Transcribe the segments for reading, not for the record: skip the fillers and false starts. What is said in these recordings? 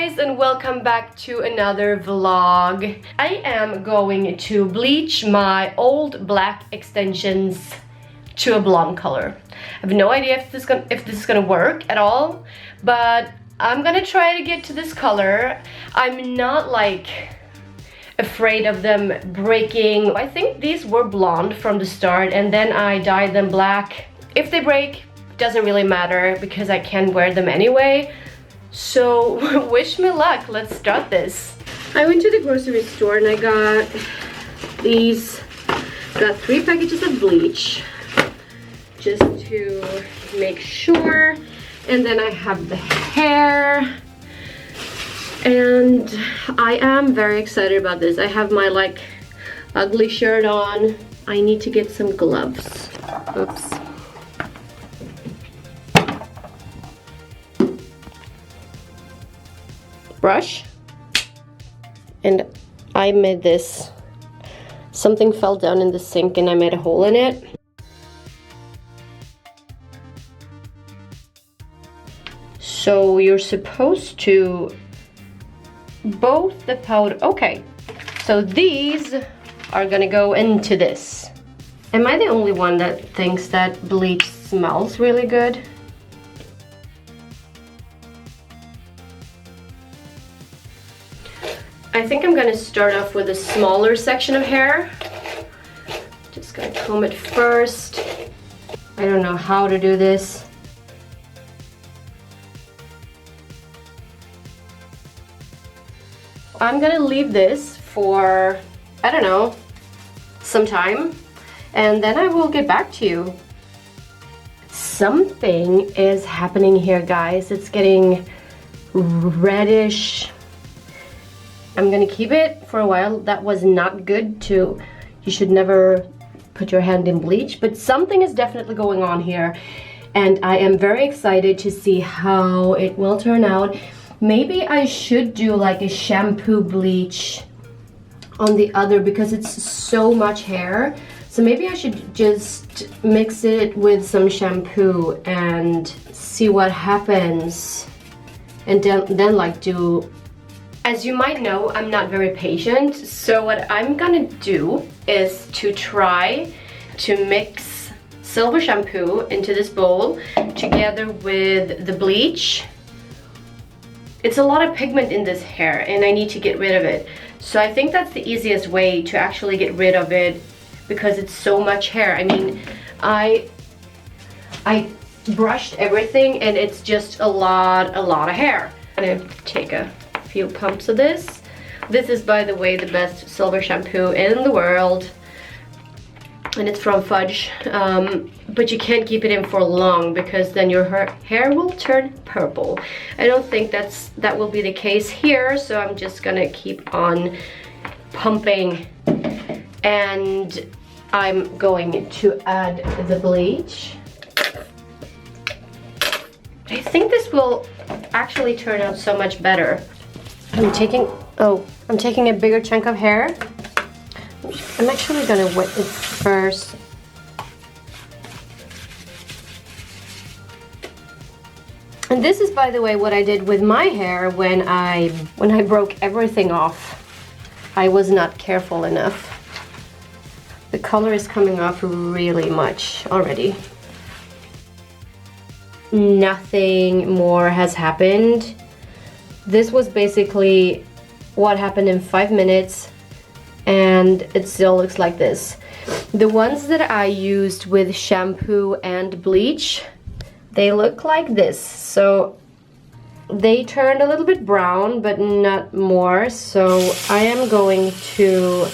guys, and welcome back to another vlog. I am going to bleach my old black extensions to a blonde color. I have no idea if this is gonna work at all, but I'm gonna try to get to this color. I'm not like afraid of them breaking. I think these were blonde from the start and then I dyed them black. If they break, doesn't really matter because I can wear them anyway. So wish me luck, let's start this. I went to the grocery store and I got these, got 3 packages of bleach just to make sure. And then I have the hair. And I am very excited about this. I have my like ugly shirt on. I need to get some gloves. Oops. Brush. And I made this. Something fell down in the sink and I made a hole in it. So you're supposed to both the powder. Okay, so these are gonna go into this. Am I the only one that thinks that bleach smells really good? I think I'm gonna start off with a smaller section of hair. Just gonna comb it first. I don't know how to do this. I'm gonna leave this for, I don't know, some time, and then I will get back to you. Something is happening here, guys. It's getting reddish. I'm gonna keep it for a while. That was not good to, you should never put your hand in bleach, but something is definitely going on here, and I am very excited to see how it will turn out. Maybe I should do like a shampoo bleach on the other because it's so much hair. So maybe I should just mix it with some shampoo and see what happens. And then like do... As you might know, I'm not very patient. So what I'm gonna do is to try to mix silver shampoo into this bowl together with the bleach. It's a lot of pigment in this hair and I need to get rid of it. So I think that's the easiest way to actually get rid of it because it's so much hair. I mean, I brushed everything and it's just a lot of hair. I'm gonna take a few pumps of this. This is, by the way, the best silver shampoo in the world. And it's from Fudge. But you can't keep it in for long because then your hair will turn purple. I don't think that will be the case here, so I'm just gonna keep on pumping. And I'm going to add the bleach. I think this will actually turn out so much better. I'm taking a bigger chunk of hair. I'm actually gonna wet it first. And this is, by the way, what I did with my hair when I broke everything off. I was not careful enough. The color is coming off really much already. Nothing more has happened. This was basically what happened in 5 minutes. And it still looks like this. The ones that I used with shampoo and bleach, they look like this. So they turned a little bit brown, but not more. So I am going to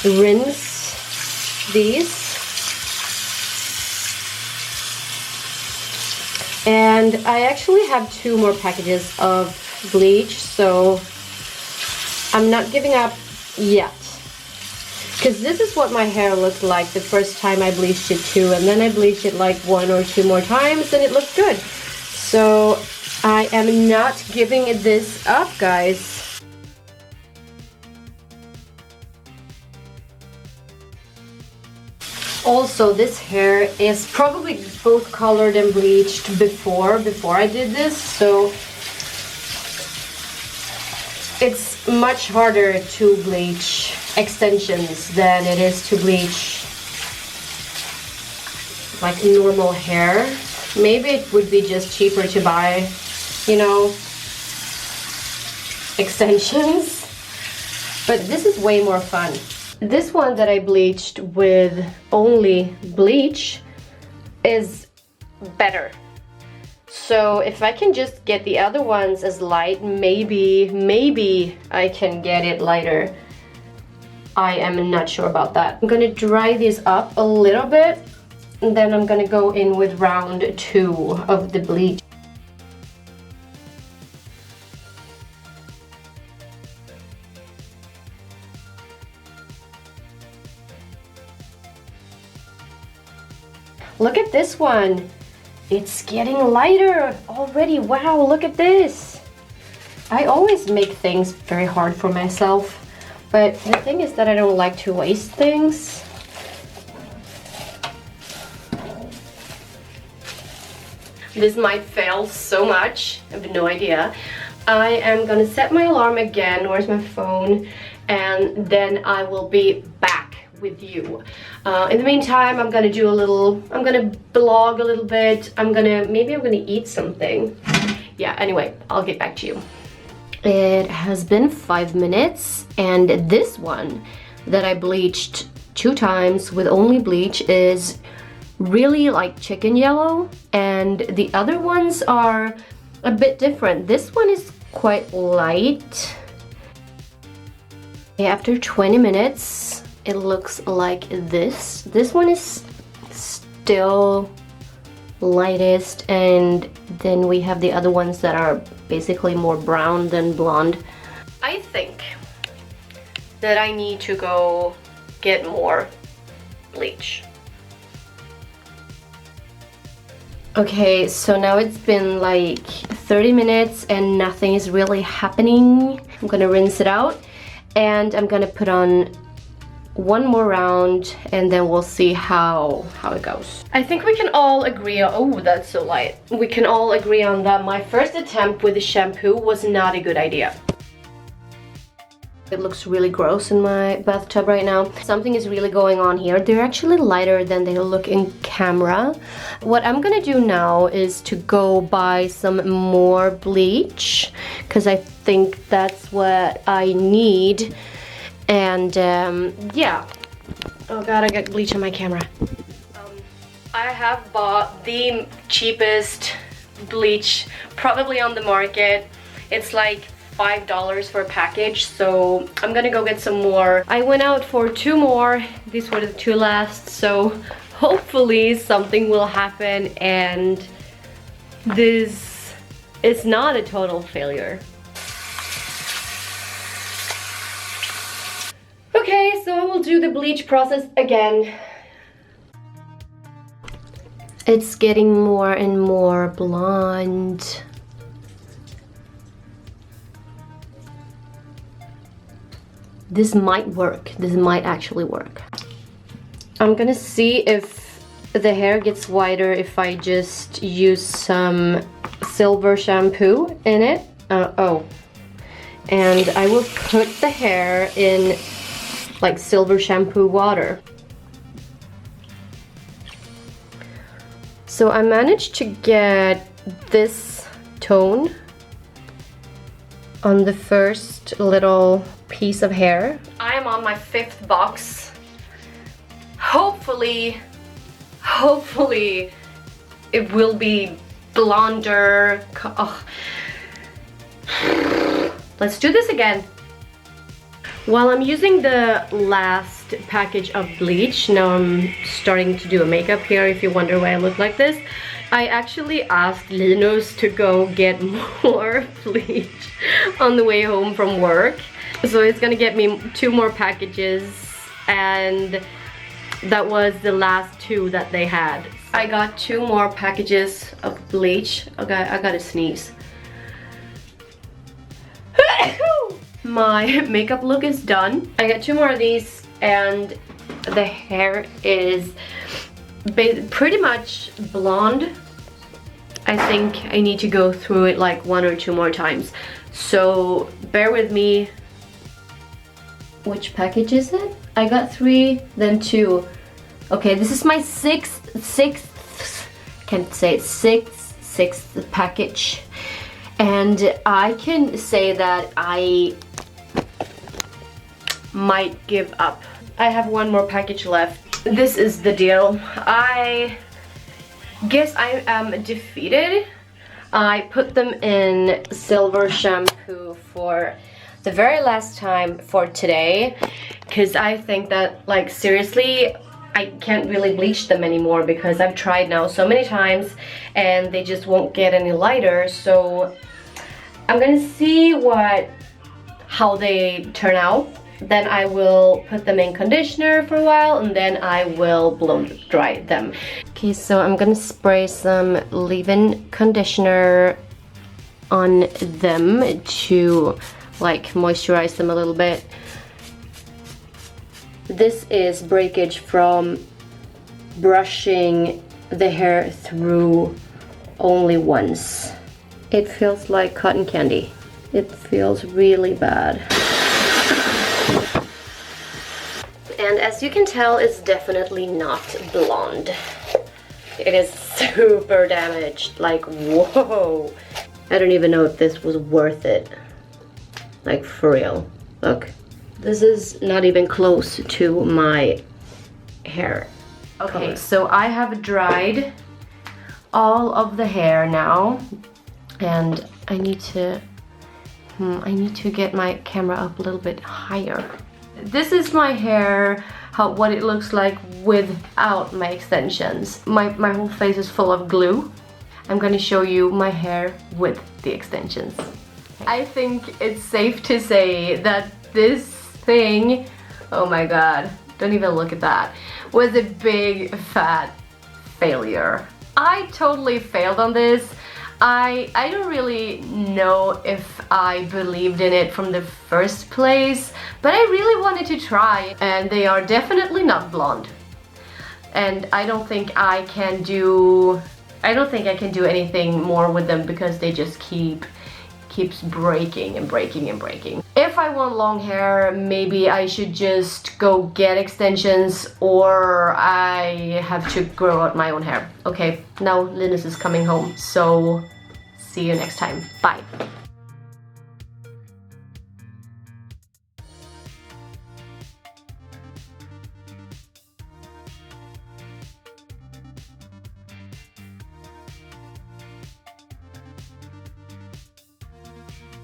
rinse these. And I actually have 2 more packages of bleach, so I'm not giving up yet, because this is what my hair looked like the first time I bleached it too, and then I bleached it like 1 or 2 more times and it looked good. So I am not giving this up, guys. Also, this hair is probably both colored and bleached before I did this, so It's much harder to bleach extensions than it is to bleach like normal hair. Maybe it would be just cheaper to buy, you know, extensions. But this is way more fun. This one that I bleached with only bleach is better. So if I can just get the other ones as light, maybe I can get it lighter. I am not sure about that. I'm gonna dry these up a little bit, and then I'm gonna go in with round 2 of the bleach. Look at this one. It's getting lighter already. Wow, look at this. I always make things very hard for myself, but the thing is that I don't like to waste things. This might fail so much, I have no idea. I am gonna set my alarm again. Where's my phone? And then I will be back with you. In the meantime, I'm gonna blog a little bit. Maybe I'm gonna eat something. Yeah, anyway, I'll get back to you. It has been 5 minutes, and this one that I bleached 2 times with only bleach is really like chicken yellow, and the other ones are a bit different. This one is quite light. After 20 minutes, it looks like this. This one is still lightest, and then we have the other ones that are basically more brown than blonde. I think that I need to go get more bleach. Okay, so now it's been like 30 minutes and nothing is really happening. I'm gonna rinse it out, and I'm gonna put on one more round, and then we'll see how it goes. I think we can all agree on, oh, that's so light. We can all agree on that my first attempt with the shampoo was not a good idea. It looks really gross in my bathtub right now. Something is really going on here. They're actually lighter than they look in camera. What I'm gonna do now is to go buy some more bleach, because I think that's what I need. And yeah. Oh god, I got bleach on my camera. I have bought the cheapest bleach probably on the market. It's like $5 for a package, so I'm gonna go get some more. I went out for 2 more. These were the 2 last, so hopefully something will happen and this is not a total failure. Okay, so I will do the bleach process again. It's getting more and more blonde. This might work. This might actually work. I'm gonna see if the hair gets whiter if I just use some silver shampoo in it. And I will put the hair in like silver shampoo water. So I managed to get this tone on the first little piece of hair. I am on my 5th box. Hopefully it will be blonder. Oh. Let's do this again. While I'm using the last package of bleach, now I'm starting to do a makeup here, if you wonder why I look like this. I actually asked Linus to go get more bleach on the way home from work. So he's gonna get me 2 more packages, and that was the last 2 that they had. I got 2 more packages of bleach. Okay, I gotta sneeze. My makeup look is done. I got 2 more of these, and the hair is pretty much blonde. I think I need to go through it like 1 or 2 more times. So bear with me. Which package is it? I got 3, then 2. Okay, this is my sixth package. And I can say that I might give up. I have 1 more package left. This is the deal. I guess I am defeated. I put them in silver shampoo for the very last time for today, because I think that, like, seriously, I can't really bleach them anymore because I've tried now so many times and they just won't get any lighter. So I'm gonna see how they turn out. Then I will put them in conditioner for a while and then I will blow dry them. Okay, so I'm gonna spray some leave-in conditioner on them to like moisturize them a little bit. This is breakage from brushing the hair through only once. It feels like cotton candy. It feels really bad. And as you can tell, it's definitely not blonde. It is super damaged, like whoa. I don't even know if this was worth it. Like for real, look. This is not even close to my hair. Okay, so I have dried all of the hair now. And I need to get my camera up a little bit higher. This is my hair, what it looks like without my extensions. My whole face is full of glue. I'm gonna show you my hair with the extensions. I think it's safe to say that this thing, oh my god, don't even look at that, was a big fat failure. I totally failed on this. I don't really know if I believed in it from the first place, but I really wanted to try, and they are definitely not blonde. And I don't think I can do anything more with them because they just keeps breaking and breaking and breaking. If I want long hair, maybe I should just go get extensions, or I have to grow out my own hair. Okay, now Linus is coming home, so see you next time. Bye.